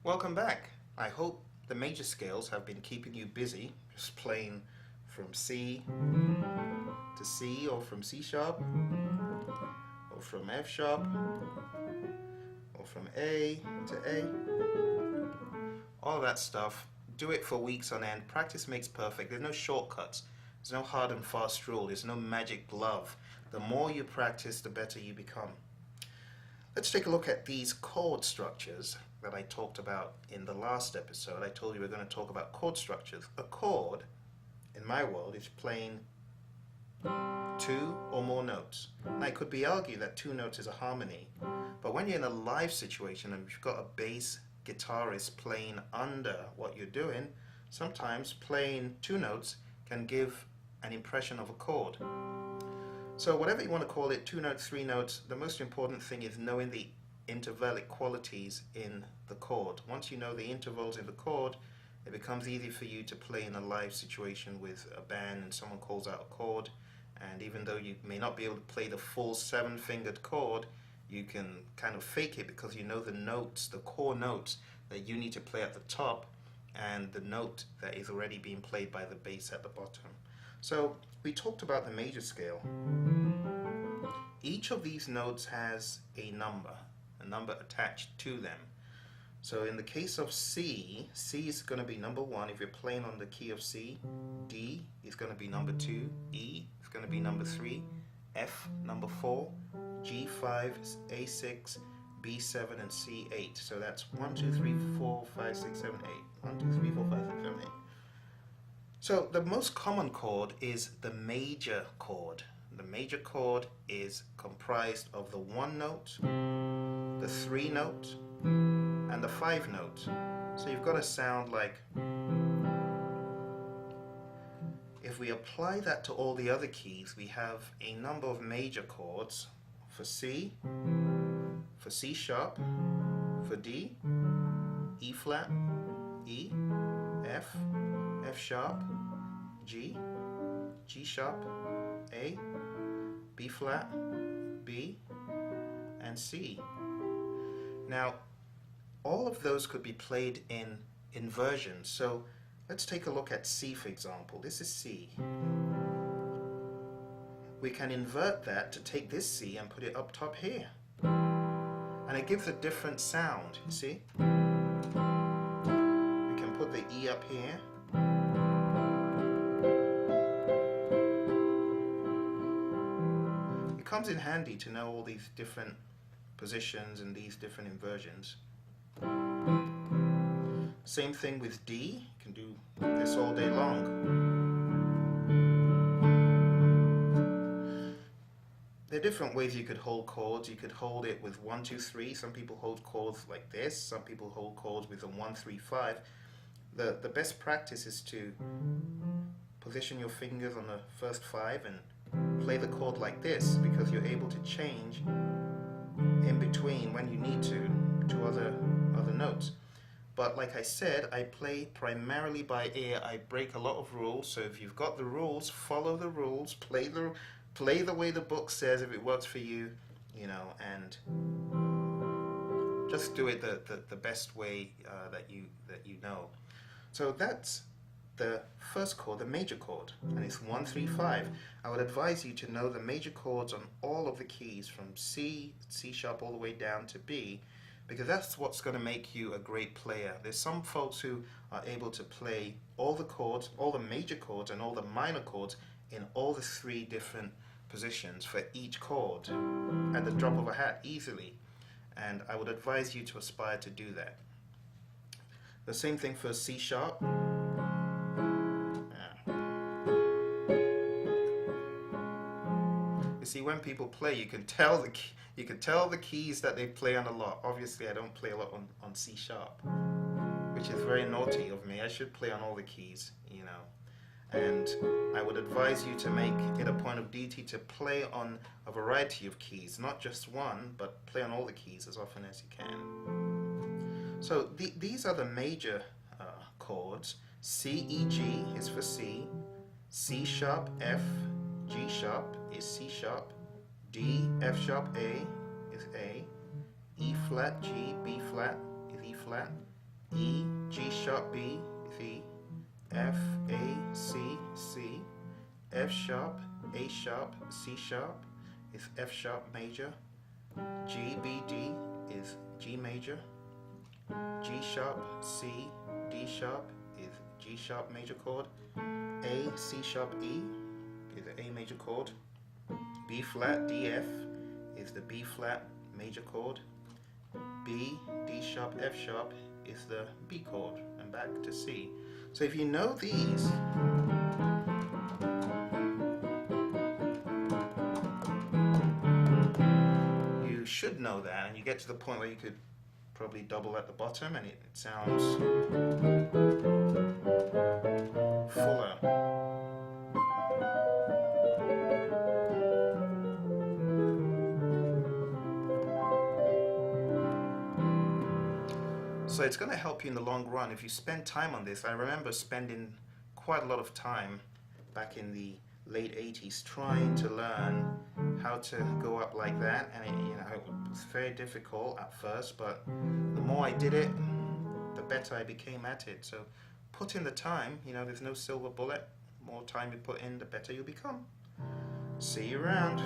Welcome back. I hope the major scales have been keeping you busy, just playing from C to C, or from C sharp, or from F sharp, or from A to A. All that stuff. Do it for weeks on end. Practice makes perfect. There's no shortcuts. There's no hard and fast rule. There's no magic glove. The more you practice, the better you become. Let's take a look at these chord structures that I talked about in the last episode. I told you we're going to talk about chord structures. A chord, in my world, is playing two or more notes. Now, it could be argued that two notes is a harmony, but when you're in a live situation and you've got a bass guitarist playing under what you're doing, sometimes playing two notes can give an impression of a chord. So whatever you want to call it, two notes, three notes, the most important thing is knowing the intervallic qualities in the chord. Once you know the intervals in the chord, it becomes easy for you to play in a live situation with a band and someone calls out a chord, and even though you may not be able to play the full seven-fingered chord, you can kind of fake it because you know the notes, the core notes that you need to play at the top and the note that is already being played by the bass at the bottom. So we talked about the major scale. Each of these notes has a number attached to them. So in the case of C, C is going to be number 1 if you're playing on the key of C. D is going to be number 2. E is going to be number 3. F number 4. G5, A6, B7, and C8. So that's 1, 2, 3, 4, 5, 6, 7, 8. 1, 2, 3, 4, 5, 6, 7, 8. So the most common chord is the major chord. The major chord is comprised of the 1 note, the 3 note, and the 5 note. So you've got a sound like, if we apply that to all the other keys, we have a number of major chords for C, for C sharp, for D, E flat, E, F, F sharp, G, G sharp, A, B flat, B, and C. Now, all of those could be played in inversions. So let's take a look at C, for example. This is C. We can invert that to take this C and put it up top here. And it gives a different sound, you see? We can put the E up here. It comes in handy to know all these different positions and these different inversions. Same thing with D. You can do this all day long. There are different ways you could hold chords. You could hold it with 1, 2, 3. Some people hold chords like this. Some people hold chords with a 1, 3, 5. The best practice is to position your fingers on the first 5 and play the chord like this, because you're able to change in between when you need to other notes. But like I said, I play primarily by ear. I break a lot of rules, so if you've got the rules, follow the rules, play the way the book says if it works for you, you know, and just do it the best way that you know. So that's the first chord, the major chord, and it's 1, 3, 5. I would advise you to know the major chords on all of the keys from C, C sharp, all the way down to B, because that's what's going to make you a great player. There's some folks who are able to play all the chords, all the major chords and all the minor chords in all the 3 different positions for each chord at the drop of a hat easily, and I would advise you to aspire to do that. The same thing for C sharp. You see, when people play, you can tell the keys that they play on a lot. Obviously, I don't play a lot on C sharp, which is very naughty of me. I should play on all the keys, you know. And I would advise you to make it a point of duty to play on a variety of keys, not just one, but play on all the keys as often as you can. So these are the major chords. C, E, G is for C. C sharp, F, G sharp is C sharp. D, F sharp, A is A. E flat, G, B flat is E flat. E, G sharp B is E, F, A, C, C, F sharp, A sharp, C sharp is F sharp major, G, B, D is G major, G sharp, C, D sharp is G sharp major chord, A, C sharp, E is the A major chord, B flat, D, F is the B flat major chord, B, D sharp, F sharp is the B chord, and back to C. So if you know these, you should know that, and you get to the point where you could probably double at the bottom and it sounds fuller. So it's going to help you in the long run if you spend time on this. I remember spending quite a lot of time back in the late 80s trying to learn how to go up like that, and it was very difficult at first, but the more I did it, the better I became at it. So put in the time, there's no silver bullet. The more time you put in, the better you become. See you around.